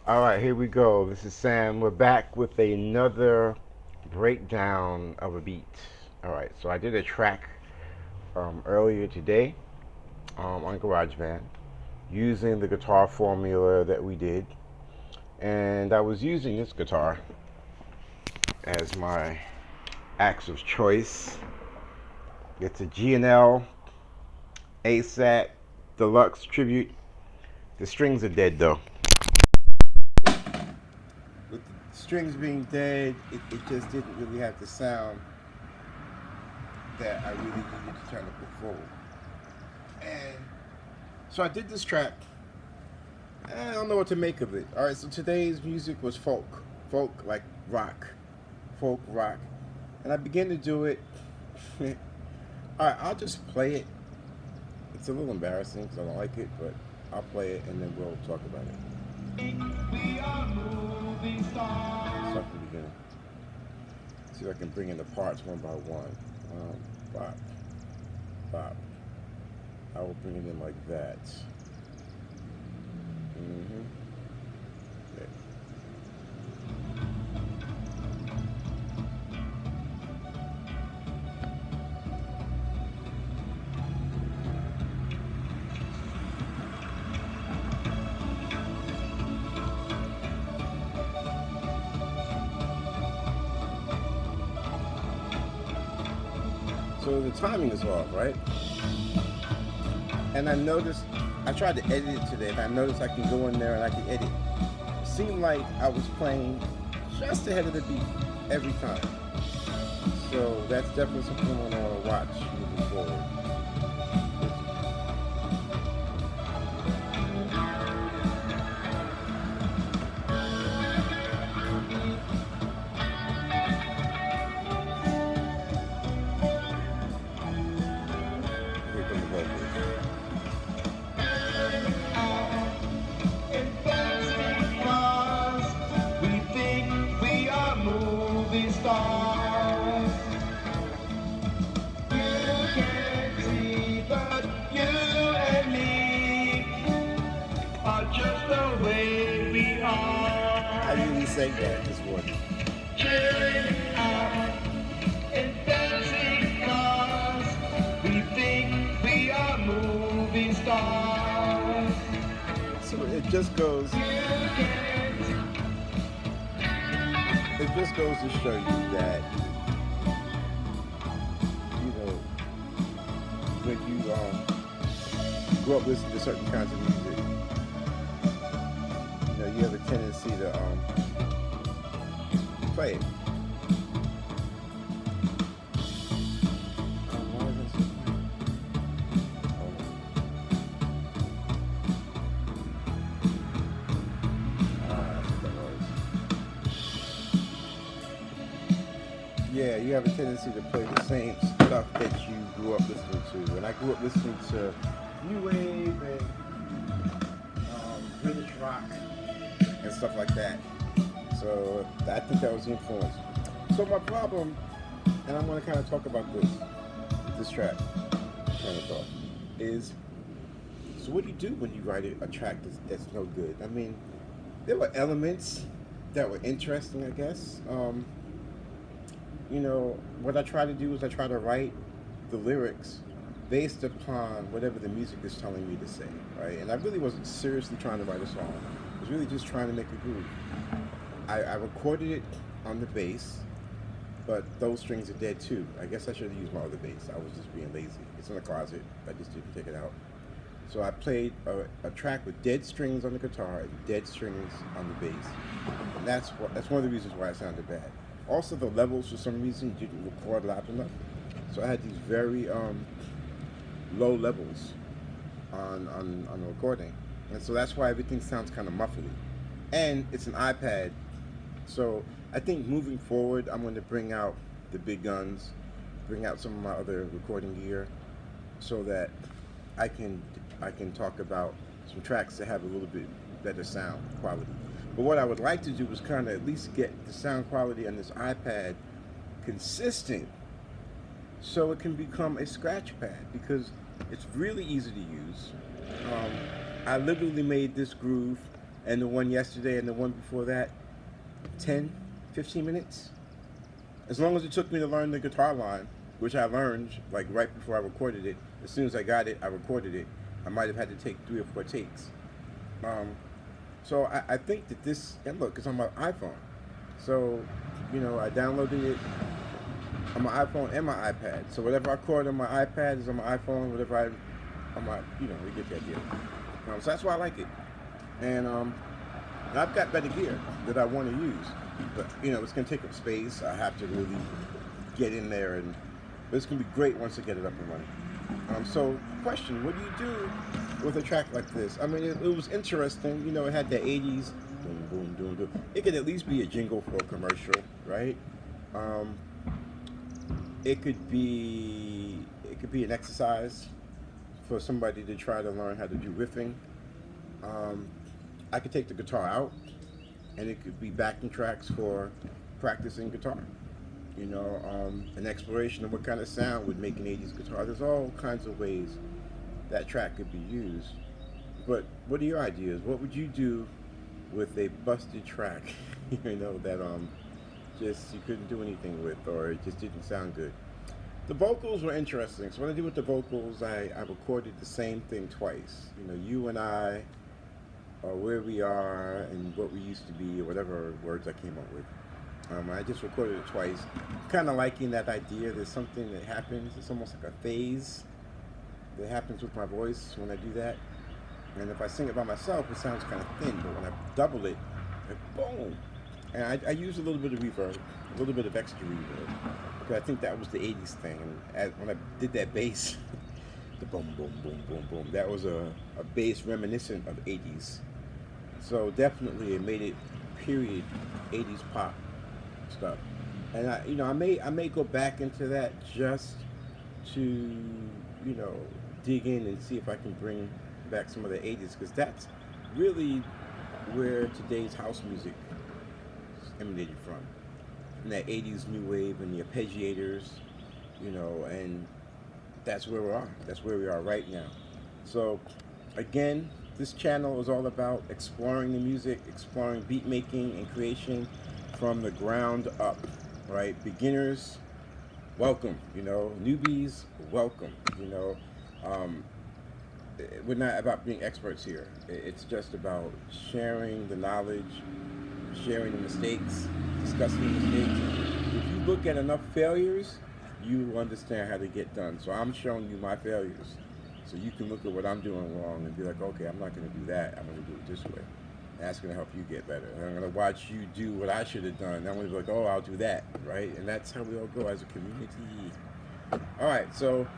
All right, here we go. This is Sam. We're back with another breakdown of a beat. All right, so I did a track earlier today on GarageBand using the guitar formula that we did, and I was using this guitar as my axe of choice. It's a G&L ASAT Deluxe Tribute. The strings are dead though. With the strings being dead, it just didn't really have the sound that I really needed to try to put forward. And so I did this track. I don't know what to make of it. All right, so today's music was folk like rock, folk rock, and I began to do it. All right, I'll just play it. It's a little embarrassing because I don't like it, but I'll play it and then we'll talk about it. We are moving stars. Start from the beginning. See if I can bring in the parts one by one. Bop, bop. I will bring it in like that. Mm-hmm. Okay. So the timing is off, right? And I noticed, I tried to edit it today, and I noticed I can go in there and I can edit. It seemed like I was playing just ahead of the beat every time. So that's definitely something I want to watch moving forward. Here come the vocals. We think we are movie stars. You can't see, but you and me are just the way we are. I really say that this morning. Chilling out in dancing cars. We think we are movie stars. So it just goes. It just goes to show you that, you know, when you grow up listening to certain kinds of music, you know, you have a tendency to play it. Why is that so quiet? Hold on. That's what that was. Yeah, you have a tendency to play the same stuff that you grew up listening to. And I grew up listening to New Wave and British rock and stuff like that. So I think that was the influence. So my problem, and I'm going to kind of talk about this track, kind of thought, is so what do you do when you write a track that's no good? I mean, there were elements that were interesting, I guess. You know, what I try to do is I try to write the lyrics based upon whatever the music is telling me to say, right? And I really wasn't seriously trying to write a song. I was really just trying to make a groove. I recorded it on the bass, but those strings are dead too. I guess I should have used my other bass. I was just being lazy. It's in the closet. I just didn't take it out. So I played a track with dead strings on the guitar and dead strings on the bass. And that's one of the reasons why it sounded bad. Also, the levels for some reason didn't record loud enough. So I had these very low levels on the recording. And so that's why everything sounds kind of muffly. And it's an iPad. So I think moving forward, I'm going to bring out the big guns, bring out some of my other recording gear, so that I can talk about some tracks that have a little bit better sound quality. But what I would like to do is kind of at least get the sound quality on this iPad consistent, so it can become a scratch pad, because it's really easy to use. I literally made this groove and the one yesterday and the one before that, 10, 15 minutes. As long as it took me to learn the guitar line, which I learned like right before I recorded it. As soon as I got it, I recorded it. I might have had to take 3 or 4 takes. Um, so I think that this, and look, it's on my iPhone. So, I downloaded it on my iPhone and my iPad. So whatever I record on my iPad is on my iPhone. Whatever on my, you get the idea. So that's why I like it. And I've got better gear that I want to use. But, it's going to take up space. I have to really get in there. But it's going to be great once I get it up and running. So, question, what do you do with a track like this? I mean, it was interesting. It had the 80s. Boom, boom, boom, boom. It could at least be a jingle for a commercial, right? It could be an exercise for somebody to try to learn how to do riffing. I could take the guitar out, and it could be backing tracks for practicing guitar. An exploration of what kind of sound would make an 80s guitar. There's all kinds of ways that track could be used. But what are your ideas? What would you do with a busted track, that just you couldn't do anything with, or it just didn't sound good? The vocals were interesting. So what I did with the vocals, I recorded the same thing twice. You and I, or where we are, and what we used to be, or whatever words I came up with. I just recorded it twice. Kind of liking that idea. There's something that happens. It's almost like a phase that happens with my voice when I do that. And if I sing it by myself, it sounds kind of thin. But when I double it, boom. And I use a little bit of reverb, a little bit of extra reverb, because I think that was the 80s thing. And when I did that bass, the boom, boom, boom, boom, boom, that was a bass reminiscent of 80s. So definitely it made it period 80s pop stuff. And I may go back into that just to dig in and see if I can bring back some of the 80s, because that's really where today's house music emanated from, and that 80s new wave and the arpeggiators, and that's where we are. That's where we are right now. So again, this channel is all about exploring the music, exploring beat making and creation from the ground up, right? Beginners, welcome. Newbies, welcome. We're not about being experts here. It's just about sharing the knowledge, sharing the mistakes, discussing the mistakes. If you look at enough failures, you will understand how to get done. So I'm showing you my failures, so you can look at what I'm doing wrong and be like, okay, I'm not going to do that. I'm going to do it this way. That's going to help you get better. And I'm going to watch you do what I should have done. I'm going to be like, oh, I'll do that, right? And that's how we all go as a community. All right, so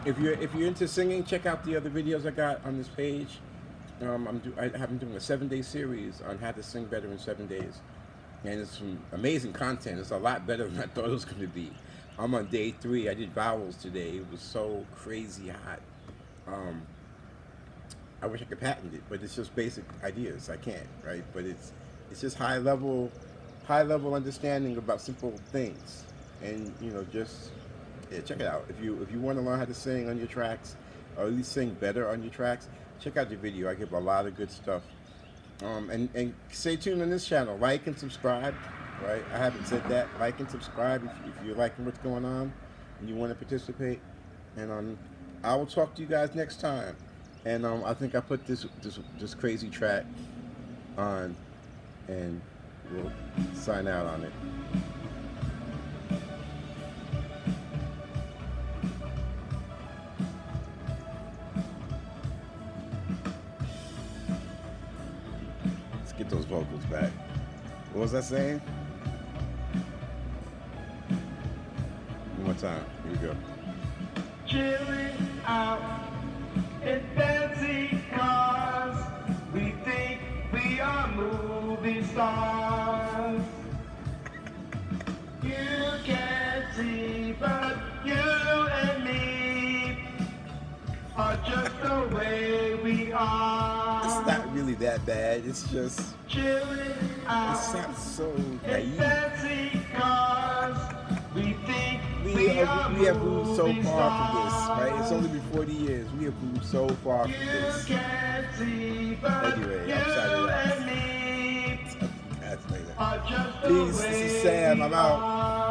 if you're into singing, check out the other videos I got on this page. I have been doing a 7-day series on how to sing better in 7 days, and it's some amazing content. It's a lot better than I thought it was going to be. I'm on day 3. I did vowels today. It was so crazy hot. I wish I could patent it, but it's just basic ideas. I can't, right? But it's just high level understanding about simple things, and just. Yeah, check it out. If you want to learn how to sing on your tracks, or at least sing better on your tracks, check out the video. I give a lot of good stuff. And stay tuned on this channel. Like and subscribe. Right? I haven't said that. Like and subscribe if you're liking what's going on and you want to participate. And I will talk to you guys next time. And I think I put this crazy track on, and we'll sign out on it. Get those vocals back. What was I saying? One more time. Here we go. Chilling out in fancy cars. We think we are movie stars. You can't see, but you and me are just the way we are. It's not really that bad. It's just Chilling out it sounds so in naive. fancy cars. We think We we have moved so far from this, right? It's only been 40 years. We have moved so far from this. Anyway, I'm sorry. That's later. Peace. This is Sam. I'm out.